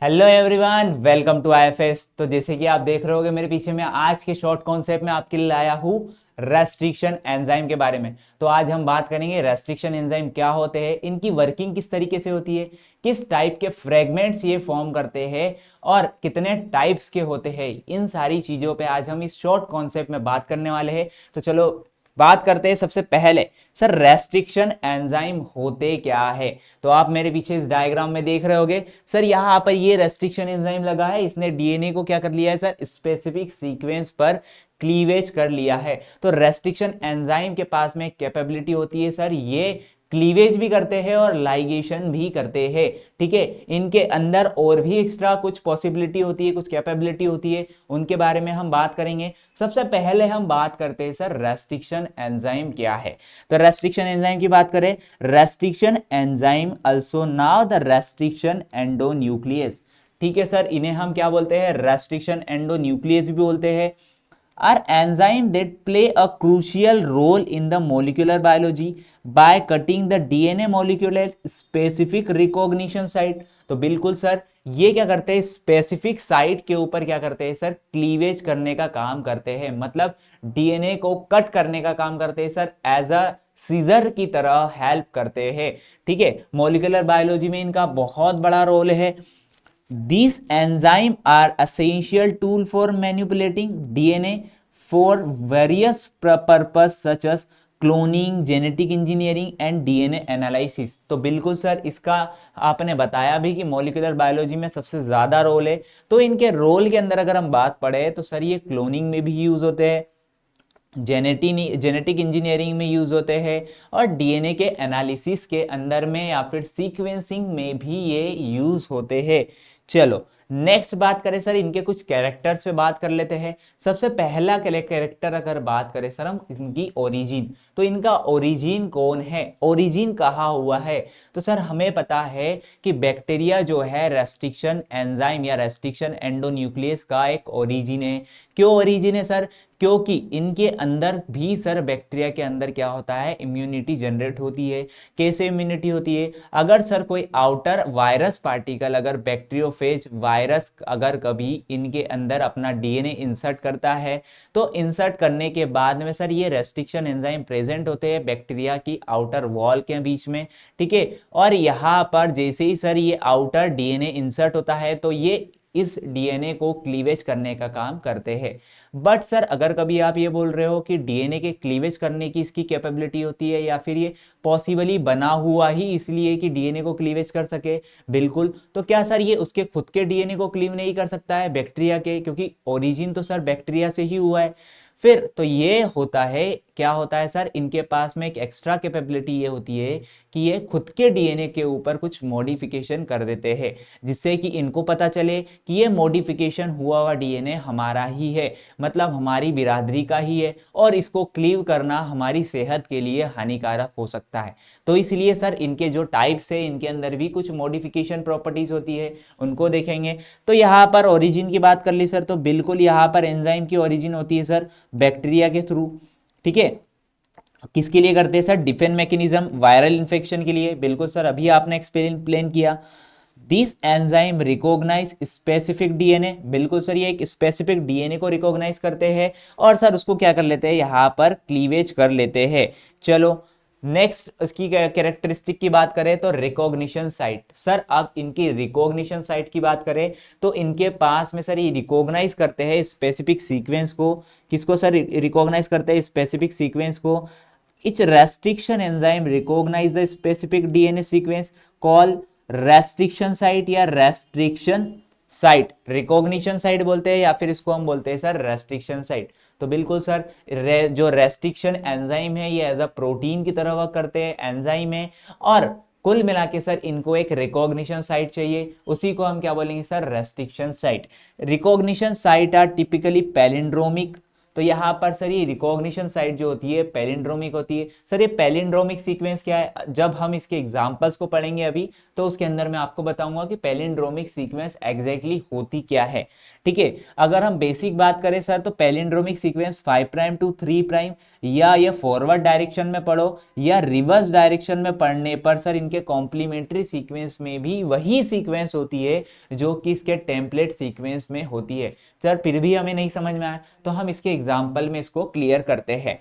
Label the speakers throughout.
Speaker 1: Hello everyone, welcome to IFS. तो जैसे कि आप देख रहे होगे मेरे पीछे में आज के शॉर्ट कॉन्सेप्ट में आपके लिए लाया हूँ रेस्ट्रिक्शन एंजाइम के बारे में। तो आज हम बात करेंगे रेस्ट्रिक्शन एंजाइम क्या होते हैं, इनकी वर्किंग किस तरीके से होती है, किस टाइप के फ्रेगमेंट्स ये फॉर्म करते हैं और कितने टाइप्स के होते हैं। इन सारी चीजों पे आज हम इस शॉर्ट कॉन्सेप्ट में बात करने वाले हैं। तो चलो बात करते हैं। सबसे पहले सर रेस्ट्रिक्शन एंजाइम होते क्या है। तो आप मेरे पीछे इस डायग्राम में देख रहे होगे सर, यहाँ पर ये रेस्ट्रिक्शन एंजाइम लगा है, इसने डीएनए को क्या कर लिया है सर, स्पेसिफिक सीक्वेंस पर क्लीवेज कर लिया है। तो रेस्ट्रिक्शन एंजाइम के पास में कैपेबिलिटी होती है सर, ये क्लीवेज भी करते हैं और लाइगेशन भी करते हैं। ठीक है, इनके अंदर और भी एक्स्ट्रा कुछ पॉसिबिलिटी होती है, कुछ कैपेबिलिटी होती है, उनके बारे में हम बात करेंगे। सबसे पहले हम बात करते हैं सर रेस्ट्रिक्शन एंजाइम क्या है। तो रेस्ट्रिक्शन एंजाइम की बात करें, restriction enzyme also now the restriction endonuclease. ठीक है सर, इन्हें हम क्या बोलते हैं, रेस्ट्रिक्शन एंडोन्यूक्लियस भी बोलते हैं। Are enzymes that play a crucial role in the molecular biology by cutting the DNA molecule at specific recognition site। तो बिल्कुल सर, ये क्या करते हैं, स्पेसिफिक साइट के ऊपर क्या करते हैं सर, क्लीवेज करने का काम करते हैं। मतलब डीएनए को कट करने का काम करते हैं सर, एज अ सीजर की तरह हेल्प करते हैं। ठीक है, मॉलिक्यूलर बायोलॉजी में इनका बहुत बड़ा रोल है। These enzymes are essential tool for manipulating DNA for various purpose such as cloning, genetic engineering and DNA analysis. तो बिल्कुल सर, इसका आपने बताया भी कि मॉलिक्यूलर बायोलॉजी में सबसे ज्यादा रोल है। तो इनके रोल के अंदर अगर हम बात पढ़े तो सर ये क्लोनिंग में भी यूज होते हैं, जेनेटिक इंजीनियरिंग में यूज होते हैं और डीएनए के एनालिसिस के अंदर में या फिर सीक्वेंसिंग में भी ये यूज होते हैं। चलो नेक्स्ट बात करें सर, इनके कुछ कैरेक्टर्स पे बात कर लेते हैं। सबसे पहला कैरेक्टर अगर बात करें सर हम इनकी ओरिजिन, तो इनका ओरिजिन कौन है, ओरिजिन कहाँ हुआ है। तो सर हमें पता है कि बैक्टीरिया जो है रेस्ट्रिक्शन एंजाइम या रेस्ट्रिक्शन एंडोन्यूक्लियस का एक ओरिजिन है। क्यों ओरिजिन है सर, क्योंकि इनके अंदर भी सर बैक्टीरिया के अंदर क्या होता है, इम्यूनिटी जनरेट होती है। कैसे इम्यूनिटी होती है, अगर सर कोई आउटर वायरस पार्टिकल, अगर बैक्टीरियोफेज वायरस अगर कभी इनके अंदर अपना डीएनए इंसर्ट करता है, तो इंसर्ट करने के बाद में सर ये रेस्ट्रिक्शन एंजाइम प्रेजेंट होते हैं बैक्टीरिया की आउटर वॉल के बीच में। ठीक है, और यहाँ पर जैसे ही सर ये आउटर डीएनए इंसर्ट होता है तो ये इस डीएनए को क्लीवेज करने का काम करते हैं। बट सर अगर कभी आप ये बोल रहे हो कि डीएनए के क्लीवेज करने की इसकी कैपेबिलिटी होती है या फिर ये पॉसिबली बना हुआ ही इसलिए कि डीएनए को क्लीवेज कर सके, बिल्कुल। तो क्या सर ये उसके खुद के डीएनए को क्लीव नहीं कर सकता है बैक्टीरिया के, क्योंकि ओरिजिन तो सर बैक्टीरिया से ही हुआ है। फिर तो ये होता है, क्या होता है सर, इनके पास में एक एक्स्ट्रा कैपेबिलिटी ये होती है कि ये खुद के डीएनए के ऊपर कुछ मॉडिफिकेशन कर देते हैं, जिससे कि इनको पता चले कि ये मॉडिफिकेशन हुआ हुआ डीएनए हमारा ही है, मतलब हमारी बिरादरी का ही है, और इसको क्लीव करना हमारी सेहत के लिए हानिकारक हो सकता है। तो इसलिए सर इनके जो टाइप्स है, इनके अंदर भी कुछ मॉडिफिकेशन प्रॉपर्टीज होती है, उनको देखेंगे। तो यहाँ पर ओरिजिन की बात कर ली सर, तो बिल्कुल यहाँ पर एंजाइम की ओरिजिन होती है सर बैक्टीरिया के थ्रू। ठीक है, किसके लिए करते हैं sir, defence mechanism, viral infection के लिए। बिल्कुल सर, अभी आपने एक्सप्लेन किया। This enzyme recognise specific DNA, बिल्कुल सर ये एक स्पेसिफिक डीएनए को रिकॉग्नाइज करते हैं और सर उसको क्या कर लेते हैं, यहाँ पर क्लीवेज कर लेते हैं। चलो नेक्स्ट इसकी कैरेक्टरिस्टिक की बात करें तो रिकॉग्निशन साइट। सर अब इनकी रिकॉग्निशन साइट की बात करें तो इनके पास में सर ये रिकॉग्नाइज करते हैं स्पेसिफिक सीक्वेंस को। किसको सर रिकॉग्नाइज करते हैं, स्पेसिफिक सीक्वेंस को। Each restriction enzyme recognise the specific DNA sequence call restriction site या रेस्ट्रिक्शन साइट। रिकॉग्निशन साइट बोलते हैं या फिर इसको हम बोलते हैं सर रेस्ट्रिक्शन साइट। तो बिल्कुल सर जो रेस्ट्रिक्शन एंजाइम है ये एज अ प्रोटीन की तरह वर्क करते हैं, एंजाइम है, और कुल मिला के सर इनको एक रिकॉग्निशन साइट चाहिए, उसी को हम क्या बोलेंगे sir, restriction site. Recognition site are typically palindromic. तो यहाँ पर सर ये रिकॉग्निशन साइट जो होती है पैलिंड्रोमिक होती है। सर ये पैलिंड्रोमिक सीक्वेंस क्या है, जब हम इसके एग्जांपल्स को पढ़ेंगे अभी तो उसके अंदर मैं आपको बताऊंगा कि पैलिंड्रोमिक सीक्वेंस एग्जैक्टली होती क्या है। ठीक है, अगर हम बेसिक बात करें सर तो पैलिंड्रोमिक सीक्वेंस 5' to 3' या ये फॉरवर्ड डायरेक्शन में पढ़ो या रिवर्स डायरेक्शन में पढ़ने पर सर इनके कॉम्प्लीमेंट्री सीक्वेंस में भी वही सीक्वेंस होती है जो कि इसके टेम्पलेट सीक्वेंस में होती है। सर फिर भी हमें नहीं समझ में आया तो हम इसके एग्जाम्पल में इसको क्लियर करते हैं।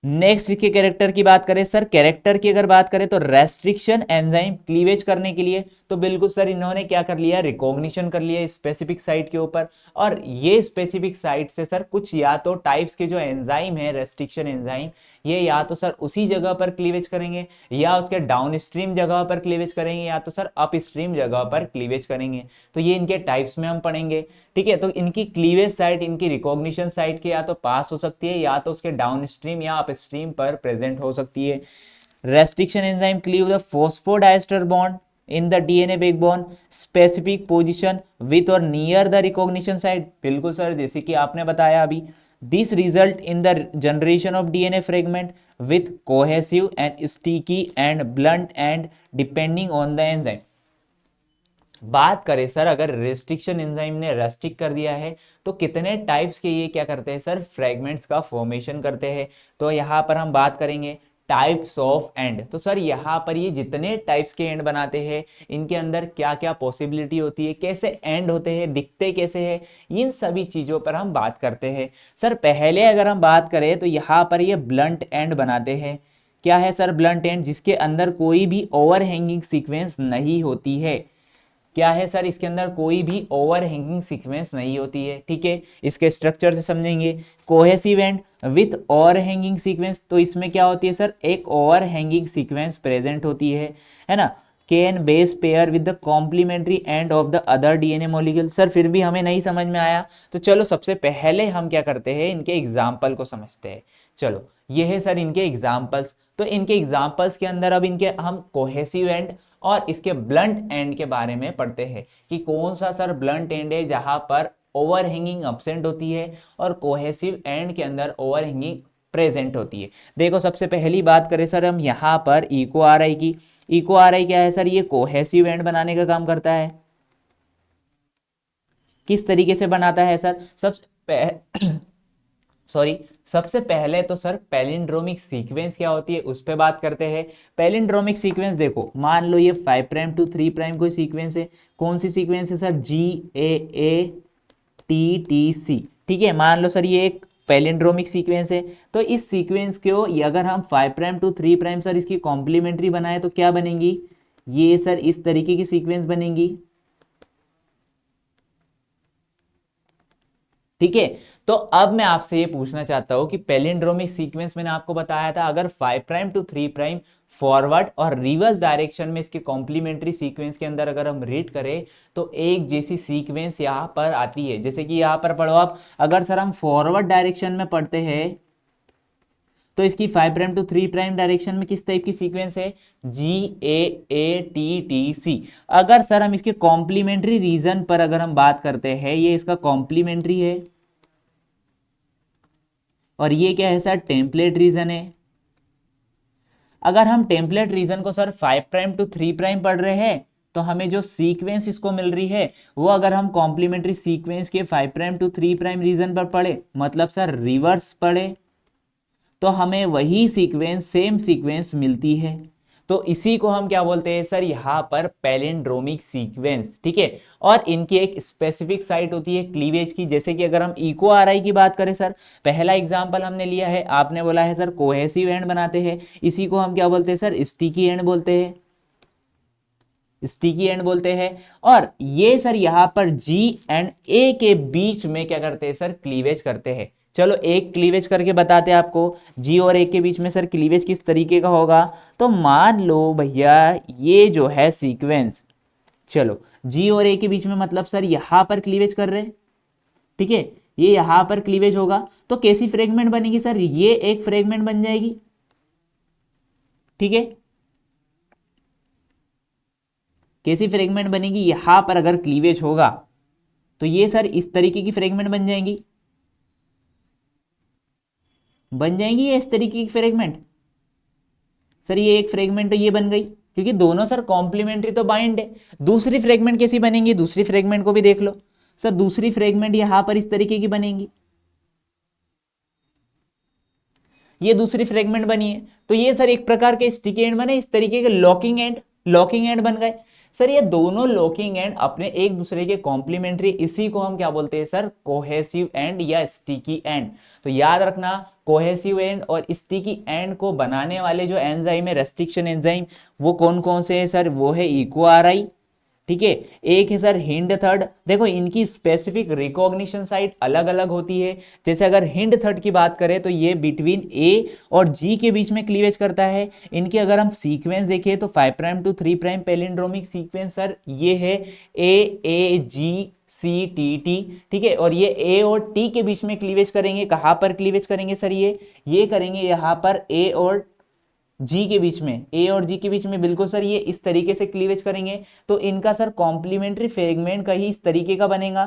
Speaker 1: नेक्स्ट के कैरेक्टर की बात करें सर, कैरेक्टर की अगर बात करें तो रेस्ट्रिक्शन एंजाइम क्लीवेज करने के लिए तो बिल्कुल सर इन्होंने क्या कर लिया, रिकॉग्निशन कर लिया स्पेसिफिक साइट के ऊपर, और ये स्पेसिफिक साइट से सर कुछ या तो टाइप्स के जो एंजाइम है रेस्ट्रिक्शन एंजाइम, ये या तो सर उसी जगह पर क्लीवेज करेंगे या उसके डाउनस्ट्रीम जगह पर क्लीवेज करेंगे या तो सर अपस्ट्रीम जगह पर क्लीवेज करेंगे। तो ये इनके टाइप्स में हम पढ़ेंगे। ठीक है, तो इनकी क्लीवेज साइट इनकी रिकॉग्निशन साइट के या तो पास हो सकती है या तो उसके डाउनस्ट्रीम या अपस्ट्रीम पर प्रेजेंट हो सकती है। Restriction enzyme cleave the phosphodiester bond in the DNA backbone specific position with और नियर द रिकॉग्निशन साइट। बिल्कुल सर, जैसे कि आपने बताया अभी, this result in the generation of DNA fragment with cohesive and sticky and blunt and depending on the enzyme. बात करें sir अगर रेस्ट्रिक्शन एंजाइम ने रेस्ट्रिक्ट कर दिया है तो कितने टाइप्स के ये क्या करते हैं सर, फ्रेगमेंट्स का फॉर्मेशन करते हैं। तो यहाँ पर हम बात करेंगे टाइप्स ऑफ एंड। तो सर यहाँ पर ये जितने टाइप्स के एंड बनाते हैं इनके अंदर क्या क्या पॉसिबिलिटी होती है, कैसे एंड होते हैं, दिखते कैसे हैं, इन सभी चीज़ों पर हम बात करते हैं। सर पहले अगर हम बात करें तो यहाँ पर ये ब्लंट एंड बनाते हैं। क्या है सर ब्लंट एंड, जिसके अंदर कोई भी ओवरहैंगिंग सीक्वेंस नहीं होती है। क्या है सर, इसके अंदर कोई भी ओवरहैंगिंग सीक्वेंस नहीं होती है। ठीक है, इसके स्ट्रक्चर से समझेंगे। Cohesive and with overhanging sequence, तो इसमें क्या होती है सर, एक ओवरहैंगिंग सीक्वेंस प्रेजेंट होती है ना। Can base pair with the complementary end of the other DNA molecule. Sir फिर भी हमें नहीं समझ में आया तो चलो सबसे पहले हम क्या करते हैं, इनके एग्जाम्पल को समझते हैं। चलो ये है सर इनके एग्जाम्पल्स। तो इनके एग्जाम्पल्स के अंदर अब इनके हम कोहेसिव एंड और इसके ब्लंट एंड के बारे में पढ़ते हैं कि कौन सा सर ब्लंट एंड है जहां पर ओवरहैंगिंग अब्सेंट होती है और कोहेसिव एंड के अंदर ओवरहैंगिंग प्रेजेंट होती है। देखो सबसे पहली बात करें सर हम यहाँ पर इको आर आई की। इको आर आई क्या है सर, ये कोहेसिव एंड बनाने का काम करता है। किस तरीके से बनाता है सर, सबसे पहले तो सर पैलिंड्रोमिक सीक्वेंस क्या होती है उस पे बात करते हैं। पैलिंड्रोमिक सीक्वेंस देखो, मान लो ये 5' to 3' कोई सीक्वेंस है। कौन सी सीक्वेंस है सर, GAATTC। ठीक है, मान लो सर ये एक पैलिंड्रोमिक सीक्वेंस है। तो इस सीक्वेंस को अगर हम 5' to 3' सर इसकी कॉम्प्लीमेंट्री बनाए तो क्या बनेंगी, ये सर इस तरीके की सीक्वेंस बनेंगी। ठीक है, तो अब मैं आपसे ये पूछना चाहता हूं कि पैलिंड्रोमिक सीक्वेंस मैंने आपको बताया था अगर 5' to 3' फॉरवर्ड और रिवर्स डायरेक्शन में इसके कॉम्प्लीमेंट्री सीक्वेंस के अंदर अगर हम रीड करें तो एक जैसी सीक्वेंस यहां पर आती है। जैसे कि यहां पर पढ़ो आप, अगर सर हम फॉरवर्ड डायरेक्शन में पढ़ते हैं तो इसकी 5' to 3' डायरेक्शन में किस टाइप की सीक्वेंस है, GAATTC। अगर सर हम इसके कॉम्प्लीमेंट्री रीजन पर अगर हम बात करते हैं, ये इसका कॉम्प्लीमेंट्री है और ये क्या है सर, टेम्पलेट रीजन है। अगर हम टेम्पलेट रीजन को सर 5' to 3' पढ़ रहे हैं तो हमें जो सीक्वेंस इसको मिल रही है वो अगर हम कॉम्प्लीमेंट्री सीक्वेंस के 5' to 3' रीजन पर पढ़े, मतलब सर रिवर्स पढ़े, तो हमें वही सीक्वेंस सेम सीक्वेंस मिलती है। तो इसी को हम क्या बोलते हैं सर, यहाँ पर पैलिंड्रोमिक सीक्वेंस। ठीक है, और इनकी एक स्पेसिफिक साइट होती है क्लीवेज की। जैसे कि अगर हम इको आर आई की बात करें सर, पहला एग्जांपल हमने लिया है, आपने बोला है सर कोहेसिव एंड बनाते हैं, इसी को हम क्या बोलते हैं सर, स्टिकी एंड बोलते हैं, स्टिकी एंड बोलते हैं। और ये सर यहाँ पर जी एंड ए के बीच में क्या करते हैं सर, क्लीवेज करते हैं। चलो एक क्लीवेज करके बताते हैं आपको, जी और ए के बीच में सर क्लीवेज किस तरीके का होगा। तो मान लो भैया ये जो है सीक्वेंस, चलो जी और ए के बीच में मतलब सर यहां पर क्लीवेज कर रहे हैं। ठीक है, ये यहां पर क्लीवेज होगा तो कैसी फ्रेगमेंट बनेगी सर, ये एक फ्रेगमेंट बन जाएगी। ठीक है, कैसी फ्रेगमेंट बनेगी, यहां पर अगर क्लीवेज होगा तो ये सर इस तरीके की फ्रेगमेंट बन जाएंगी, या इस तरीके की फ्रेगमेंट। सर ये एक फ्रेगमेंट तो ये बन गई, क्योंकि दोनों सर कॉम्प्लीमेंट्री तो बाइंड है। दूसरी फ्रेगमेंट कैसी बनेंगी, दूसरी फ्रेगमेंट को भी देख लो सर, दूसरी फ्रेगमेंट यहां पर इस तरीके की बनेंगी। ये दूसरी फ्रेगमेंट बनी है। तो ये सर एक प्रकार के स्टिकी एंड बने, इस तरीके के लॉकिंग एंड बन गए। सर ये दोनों लॉकिंग एंड अपने एक दूसरे के कॉम्प्लीमेंट्री, इसी को हम क्या बोलते हैं सर, कोहेसिव एंड या स्टिकी एंड। तो याद रखना, कोहेसिव एंड और स्टिकी एंड को बनाने वाले जो एंजाइम है, रेस्ट्रिक्शन एंजाइम, वो कौन कौन से है सर, वो है इको आर आई, ठीक है, एक है सर हिंड थर्ड। देखो इनकी स्पेसिफिक रिकॉग्निशन साइट अलग अलग होती है। जैसे अगर हिंड थर्ड की बात करें तो ये बिटवीन ए और जी के बीच में क्लीवेज करता है। इनके अगर हम सीक्वेंस देखें तो 5 prime to 3 prime palindromic sequence sir ये है AAGCTT, ठीक है। और ये ए और टी के बीच में क्लीवेज करेंगे, कहां पर क्लीवेज करेंगे सर, ये करेंगे यहां पर ए और जी के बीच में, ए और जी के बीच में, बिल्कुल सर ये इस तरीके से क्लीवेज करेंगे। तो इनका सर कॉम्प्लीमेंट्री फ्रेगमेंट का ही इस तरीके का बनेगा,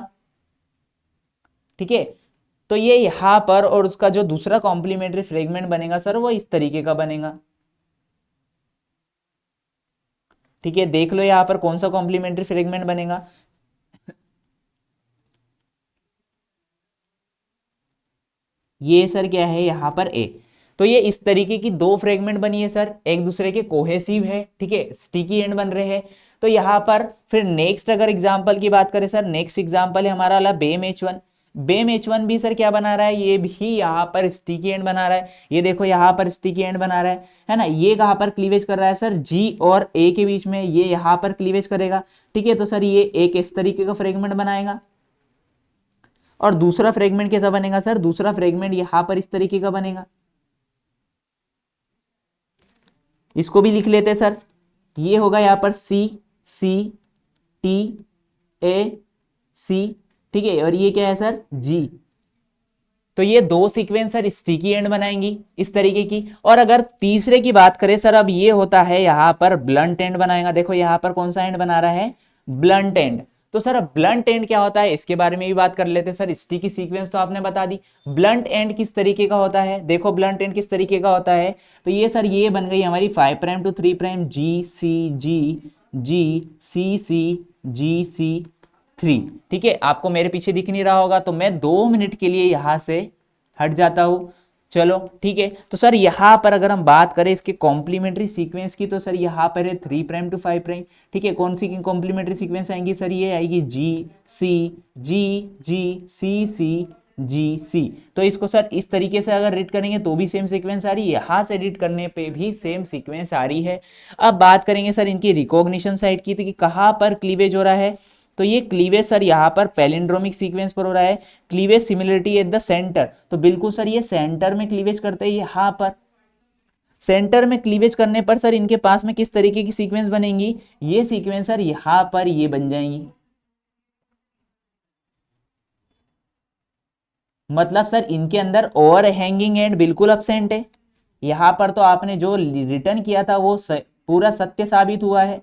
Speaker 1: ठीक है। तो ये यहां पर, और उसका जो दूसरा कॉम्प्लीमेंट्री फ्रेगमेंट बनेगा सर वो इस तरीके का बनेगा, ठीक है। देख लो यहां पर कौन सा कॉम्प्लीमेंट्री फ्रेगमेंट बनेगा। ये सर क्या है यहां पर ए। तो ये इस तरीके की दो फ्रेगमेंट बनी है सर, एक दूसरे के कोहेसिव है, ठीक है, स्टिकी एंड बन रहे हैं। तो यहां पर फिर नेक्स्ट अगर एग्जांपल की बात करें सर, नेक्स्ट एग्जांपल है हमारा वाला बेम H1। बेम H1 भी सर क्या बना रहा है, ये भी यहाँ पर स्टिकी एंड बना रहा है। ये देखो यहाँ पर स्टिकी एंड बना रहा है ना। ये कहाँ पर क्लीवेज कर रहा है सर, जी और ए के बीच में, ये यहाँ पर क्लीवेज करेगा, ठीक है। तो सर ये एक इस तरीके का फ्रेगमेंट बनाएगा। और दूसरा फ्रेगमेंट कैसा बनेगा सर, दूसरा फ्रेगमेंट यहां पर इस तरीके का बनेगा। इसको भी लिख लेते हैं सर, ये होगा यहां पर CCTAC, ठीक है। और ये क्या है सर, G। तो ये दो सीक्वेंस सर स्टिकी एंड बनाएंगी इस तरीके की। और अगर तीसरे की बात करें सर, अब ये होता है यहां पर ब्लंट एंड बनाएगा। देखो यहां पर कौन सा एंड बना रहा है, ब्लंट एंड। तो सर ब्लंट एंड क्या होता है इसके बारे में भी बात कर लेते हैं सर। स्टिकी सीक्वेंस तो आपने बता दी, ब्लंट एंड किस तरीके का होता है, देखो ब्लंट एंड किस तरीके का होता है। तो ये सर ये बन गई हमारी 5 प्राइम टू 3 प्राइम GCG ठीक है। आपको मेरे पीछे दिख नहीं रहा होगा तो मैं 2 मिनट के लिए यहां से हट जाता हूं, चलो ठीक है। तो सर यहां पर अगर हम बात करें इसके कॉम्प्लीमेंट्री सीक्वेंस की, तो सर यहां पर है 3 प्राइम टू 5 प्राइम, ठीक है। कौन सी कॉम्प्लीमेंट्री सीक्वेंस आएंगी सर, ये आएगी GCG तो इसको सर इस तरीके से अगर रीड करेंगे तो भी सेम सीक्वेंस आ रही है, यहां से रीड करने पे भी सेम सीक्वेंस आ रही है। अब बात करेंगे सर इनकी रिकॉग्निशन साइट की, तो कि कहां पर क्लीवेज हो रहा है। तो ये क्लीवेज सर यहाँ पर पैलिंड्रोमिक सीक्वेंस पर हो रहा है। Cleavage similarity at the centre, तो बिल्कुल सर ये सेंटर में क्लीवेज करते हैं। यहाँ पर सेंटर में क्लीवेज करने पर सर इनके पास में किस तरीके की सीक्वेंस बनेंगी, ये सीक्वेंस सर यहाँ पर ये बन जाएंगी। मतलब सर इनके अंदर ओवर हैंगिंग एंड बिल्कुल अपसेंट है। यहां पर तो आपने जो रिटर्न किया था वो पूरा सत्य साबित हुआ है।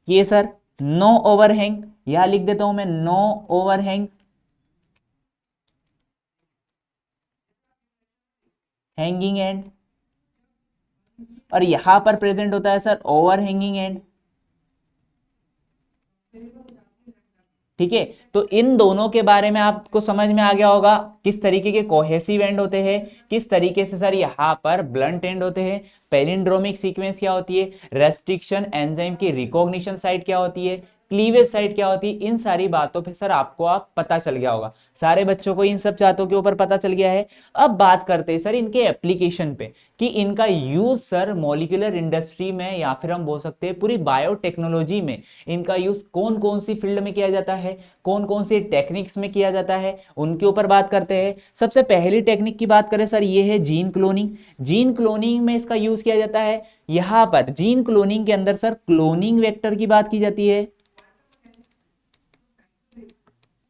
Speaker 1: ये सर नो ओवरहैंग, यहां लिख देता हूं मैं नो ओवरहैंग, हैंगिंग एंड। और यहां पर प्रेजेंट होता है सर ओवरहैंगिंग एंड, ठीक है। तो इन दोनों के बारे में आपको समझ में आ गया होगा, किस तरीके के कोहेसिव एंड होते हैं, किस तरीके से सर यहाँ पर ब्लंट एंड होते हैं, पैलिंड्रोमिक सीक्वेंस क्या होती है, रेस्ट्रिक्शन एंजाइम की रिकॉग्निशन साइट क्या होती है, क्लीवेज साइट क्या होती है। इन सारी बातों पे सर आपको आप पता चल गया होगा, सारे बच्चों को इन सब बातों के ऊपर पता चल गया है। अब बात करते हैं सर इनके एप्लीकेशन पे, कि इनका यूज सर मॉलिक्यूलर इंडस्ट्री में या फिर हम बोल सकते हैं पूरी बायोटेक्नोलॉजी में इनका यूज कौन कौन सी फील्ड में किया जाता है, कौन कौन सी टेक्निक्स में किया जाता है, उनके ऊपर बात करते हैं। सबसे पहली टेक्निक की बात करें सर, ये है जीन क्लोनिंग। जीन क्लोनिंग में इसका यूज किया जाता है। यहां पर जीन क्लोनिंग के अंदर सर क्लोनिंग वेक्टर की बात की जाती है,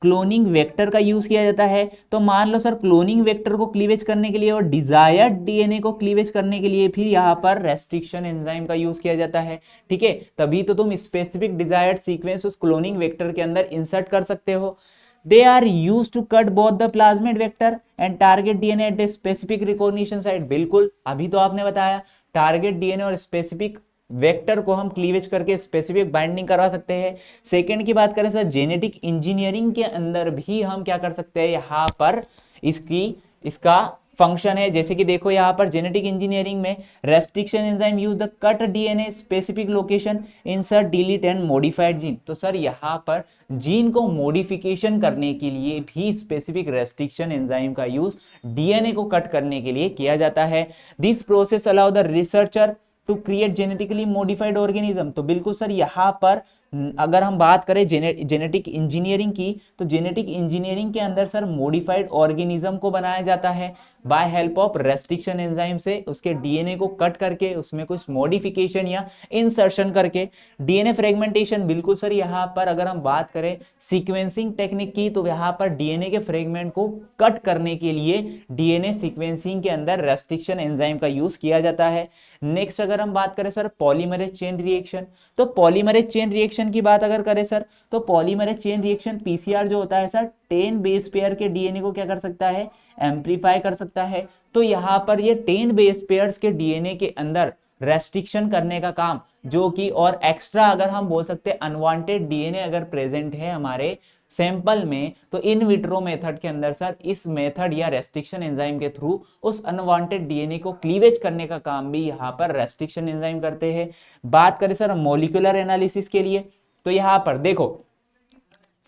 Speaker 1: क्लोनिंग वेक्टर का यूज किया जाता है। तो मान लो सर क्लोनिंग वेक्टर को क्लीवेज करने के लिए और डिजायर्ड डीएनए को क्लीवेज करने के लिए फिर यहाँ पर रेस्ट्रिक्शन एंजाइम का यूज किया जाता है, ठीक है। तभी तो तुम स्पेसिफिक डिजायर्ड सीक्वेंस उस क्लोनिंग वेक्टर के अंदर इंसर्ट कर सकते हो। They are use to cut both the plasmid vector and target DNA at a specific recognition site. बिल्कुल अभी तो आपने बताया, टारगेट डीएनए और स्पेसिफिक वेक्टर को हम क्लीवेज करके स्पेसिफिक बाइंडिंग करवा सकते हैं। सेकंड की बात करें सर, जेनेटिक इंजीनियरिंग के अंदर भी हम क्या कर सकते हैं, यहाँ पर इसका फंक्शन है, जैसे कि देखो यहाँ पर जेनेटिक इंजीनियरिंग में restriction enzyme use the cut DNA specific location insert delete and modified gene. तो सर यहाँ पर जीन को मॉडिफिकेशन करने के लिए भी स्पेसिफिक रेस्ट्रिक्शन एंजाइम का यूज डीएनए को कट करने के लिए किया जाता है। This process allow the researcher to create genetically modified organism. तो बिल्कुल सर यहाँ पर अगर हम बात करें जेनेटिक इंजीनियरिंग की, तो जेनेटिक इंजीनियरिंग के अंदर सर मॉडिफाइड ऑर्गेनिज्म को बनाया जाता है by help of restriction enzyme से, उसके डीएनए को कट करके उसमें कुछ मॉडिफिकेशन या इंसर्शन करके। डीएनए फ्रेगमेंटेशन, बिल्कुल सर यहाँ पर अगर हम बात करें सीक्वेंसिंग टेक्निक की, तो यहाँ पर डीएनए के फ्रेगमेंट को कट करने के लिए डीएनए सीक्वेंसिंग के अंदर रेस्ट्रिक्शन एंजाइम का यूज किया जाता है। नेक्स्ट अगर हम बात करें सर पॉलीमरेज चेन रिएक्शन, तो पॉलीमरेज चेन रिएक्शन की बात अगर करें सर, तो पॉलीमरेज चेन रिएक्शन पीसीआर जो होता है सर 10 बेस पेयर के डीएनए को क्या कर सकता है, एम्पलीफाई कर सकता है। तो यहाँ पर ये 10 बेस पेयर्स के डीएनए के अंदर रेस्ट्रिक्शन करने का काम, जो कि और एक्स्ट्रा अगर हम बोल सकते हैं अनवांटेड डीएनए अगर प्रेजेंट है हमारे सैंपल में, तो इन विट्रो मेथड के अंदर सर इस मेथड या रेस्ट्रिक्शन एंजाइम के थ्रू उस अनवांटेड डीएनए को क्लीवेज करने का काम भी यहाँ पर रेस्ट्रिक्शन एंजाइम करते हैं। बात करें सर मॉलिक्यूलर एनालिसिस के लिए, तो यहाँ पर देखो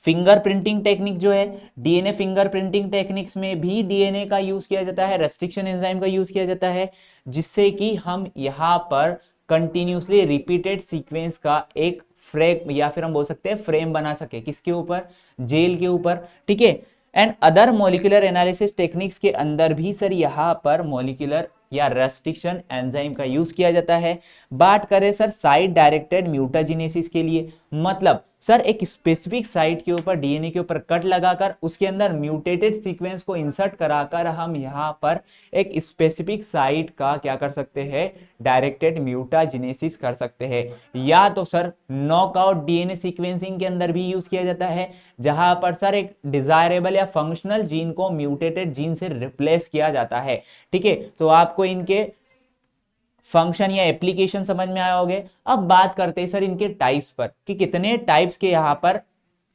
Speaker 1: फिंगरप्रिंटिंग टेक्निक जो है, डीएनए फिंगरप्रिंटिंग टेक्निक्स में भी डीएनए का यूज किया जाता है, रेस्ट्रिक्शन एंजाइम का यूज किया जाता है, जिससे कि हम यहाँ पर कंटिन्यूसली रिपीटेड सीक्वेंस का एक फ्रेम या फिर हम बोल सकते हैं फ्रेम बना सके, किसके ऊपर, जेल के ऊपर, ठीक है। And other molecular analysis techniques के अंदर भी सर यहाँ पर मॉलिक्यूलर या रेस्ट्रिक्शन एंजाइम का यूज किया जाता है। बात करें सर साइट डायरेक्टेड म्यूटाजेनेसिस के लिए, मतलब सर एक स्पेसिफिक साइट के ऊपर डीएनए के ऊपर कट लगाकर उसके अंदर म्यूटेटेड सीक्वेंस को इंसर्ट कराकर हम यहाँ पर एक स्पेसिफिक साइट का क्या कर सकते हैं, डायरेक्टेड म्यूटाजेनेसिस कर सकते हैं। या तो सर नॉकआउट डीएनए सीक्वेंसिंग के अंदर भी यूज किया जाता है, जहां पर सर एक डिजायरेबल या फंक्शनल जीन को म्यूटेटेड जीन से रिप्लेस किया जाता है, ठीक है। तो आपको इनके फंक्शन या एप्लीकेशन समझ में आए होंगे। अब बात करते हैं सर इनके टाइप्स पर कि कितने टाइप्स के यहाँ पर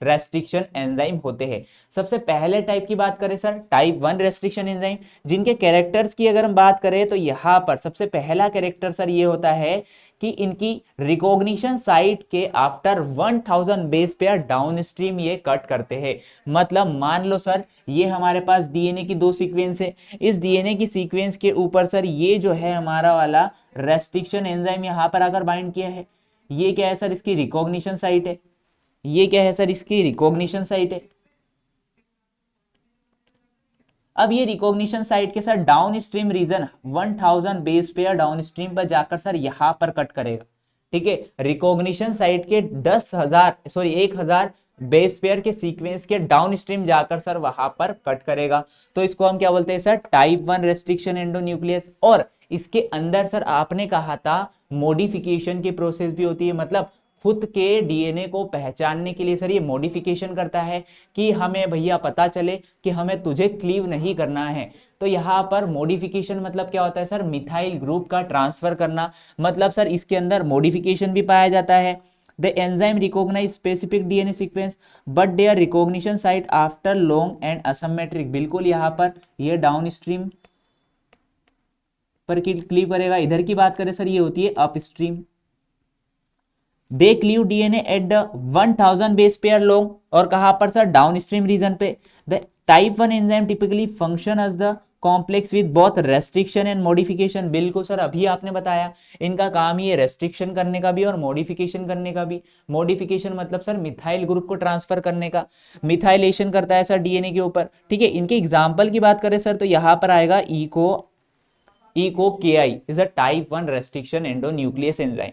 Speaker 1: रेस्ट्रिक्शन एंजाइम होते हैं। सबसे पहले टाइप की बात करें सर टाइप 1 रेस्ट्रिक्शन एंजाइम, जिनके कैरेक्टर्स की अगर हम बात करें तो यहाँ पर सबसे पहला कैरेक्टर सर ये होता है कि इनकी रिकॉग्निशन साइट के after 1000 base pair down stream ये कट करते हैं। मतलब मान लो सर ये हमारे पास डीएनए की 2 सीक्वेंस है, इस डीएनए की सीक्वेंस के ऊपर सर ये जो है हमारा वाला रेस्ट्रिक्शन एंजाइम यहाँ पर अगर बाइंड किया है, ये क्या है सर, इसकी रिकॉग्निशन साइट है, ये क्या है सर, इसकी रिकॉग्निशन साइट है। अब ये रिकॉग्निशन साइट के साथ downstream region 1000 base pair downstream पर जाकर सर यहां पर कट करेगा, ठीक है। रिकॉग्निशन साइट के 1000 बेस पेयर के सीक्वेंस के डाउन स्ट्रीम जाकर सर वहां पर कट करेगा। तो इसको हम क्या बोलते हैं सर, टाइप 1 रेस्ट्रिक्शन एंडोन्यूक्लियस। और इसके अंदर सर आपने कहा था मॉडिफिकेशन की प्रोसेस भी होती है, मतलब खुद के डीएनए को पहचानने के लिए सर ये मॉडिफिकेशन करता है कि हमें भैया पता चले कि हमें तुझे क्लीव नहीं करना है। तो यहाँ पर मॉडिफिकेशन मतलब क्या होता है सर, मिथाइल ग्रुप का ट्रांसफर करना, मतलब सर इसके अंदर मॉडिफिकेशन भी पाया जाता है। The enzyme recognise specific DNA sequence but their recognition site after long and asymmetric. बिल्कुल यहाँ पर ये डाउन स्ट्रीम पर क्लीव करेगा। इधर की बात करें सर ये होती है upstream. They cleave DNA at the 1000 base pair long, और कहां पर सर, डाउनस्ट्रीम रीजन पे। The type 1 enzyme typically function as the complex with both restriction and modification. बिल्कुल सर अभी आपने बताया इनका काम ही है रेस्ट्रिक्शन करने का भी और मॉडिफिकेशन करने का भी। मॉडिफिकेशन मतलब सर मिथाइल ग्रुप को ट्रांसफर करने का, मिथाइलेशन करता है सर डीएनए के ऊपर, ठीक है। इनके एग्जाम्पल की बात करें सर तो यहां पर आएगा EcoRI is a type 1 restriction endonuclease enzyme.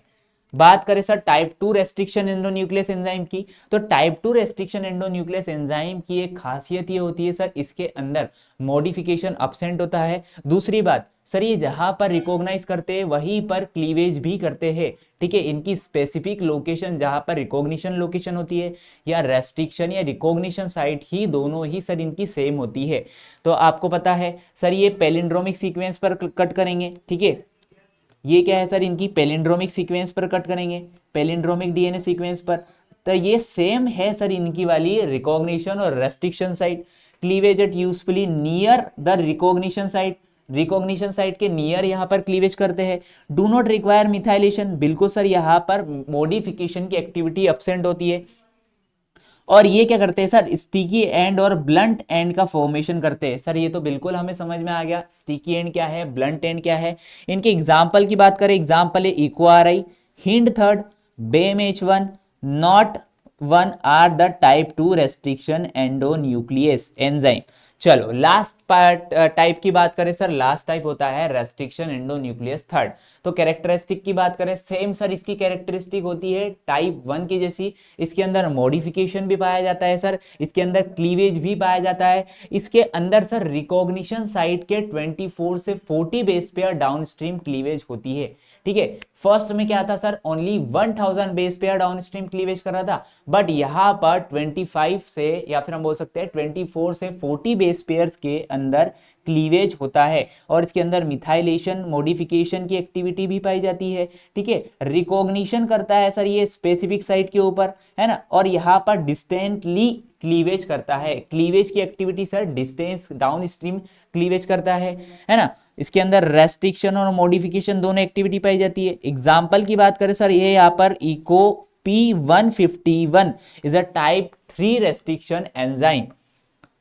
Speaker 1: बात करें sir type 2 restriction endonuclease enzyme की, तो टाइप 2 रेस्ट्रिक्शन एंडोन्यूक्लियस एंजाइम की एक खासियत ये होती है सर इसके अंदर मॉडिफिकेशन एब्सेंट होता है। दूसरी बात सर ये जहां पर रिकॉग्नाइज करते हैं वहीं पर क्लीवेज भी करते हैं, ठीक है। इनकी स्पेसिफिक लोकेशन जहां पर रिकॉग्निशन लोकेशन होती है या रेस्ट्रिक्शन या रिकॉग्निशन साइट ही दोनों ही सर इनकी सेम होती है। तो आपको पता है सर ये पैलिंड्रोमिक सीक्वेंस पर कट करेंगे, ठीक है। ये क्या है सर, इनकी पैलिंड्रोमिक सीक्वेंस पर कट करेंगे, पैलिंड्रोमिक डीएनए सीक्वेंस पर। तो ये सेम है सर इनकी वाली रिकॉग्निशन और restriction site. Cleavage at usefully near the recognition site, recognition site के नियर यहाँ पर क्लीवेज करते हैं। डू नॉट रिक्वायर मिथाइलेशन, बिल्कुल सर यहाँ पर मॉडिफिकेशन की एक्टिविटी एब्सेंट होती है। और ये क्या करते हैं सर, स्टिकी एंड और ब्लंट एंड का फॉर्मेशन करते हैं। सर ये तो बिल्कुल हमें समझ में आ गया, स्टिकी एंड क्या है, ब्लंट एंड क्या है। इनके एग्जाम्पल की बात करें, एग्जाम्पल है Eco R I, Hind third, Bam H one, Not one are the type 2 restriction endonuclease enzyme. चलो लास्ट पार्ट टाइप की बात करें सर, लास्ट टाइप होता है रेस्ट्रिक्शन एंडोन्यूक्लियस थर्ड। तो कैरेक्टरिस्टिक की बात करें, सेम सर इसकी कैरेक्टरिस्टिक होती है टाइप 1 की जैसी। इसके अंदर मॉडिफिकेशन भी पाया जाता है सर, इसके अंदर क्लीवेज भी पाया जाता है, इसके अंदर सर रिकॉग्निशन साइट के 24 से 40 बेस पेयर डाउनस्ट्रीम क्लीवेज होती है। ठीक है, फर्स्ट में क्या था sir, only 1000 base pair downstream cleavage कर रहा था, बट यहां पर 25 से या फिर हम बोल सकते हैं 24 से 40 बेस पेयर्स के अंदर क्लीवेज होता है। और इसके अंदर मिथाइलेशन मॉडिफिकेशन की एक्टिविटी भी पाई जाती है। ठीक है, रिकॉग्निशन करता है सर ये स्पेसिफिक साइट के ऊपर, है ना, और यहां पर डिस्टेंटली क्लीवेज करता है। क्लीवेज की activity sir distance downstream cleavage करता है ना। इसके अंदर रेस्ट्रिक्शन और मॉडिफिकेशन दोनों एक्टिविटी पाई जाती है। एग्जाम्पल की बात करें सर, ये यहाँ पर Eco P151 is a type 3 restriction enzyme.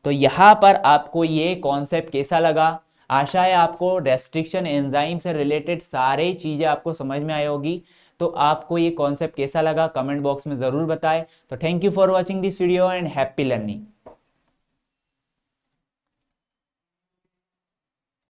Speaker 1: तो यहां पर आपको ये कॉन्सेप्ट कैसा लगा? आशा है आपको रेस्ट्रिक्शन एंजाइम से रिलेटेड सारे चीजें आपको समझ में आई होगी। तो आपको ये कॉन्सेप्ट कैसा लगा कमेंट बॉक्स में जरूर बताएं। तो thank you for watching this video and happy learning.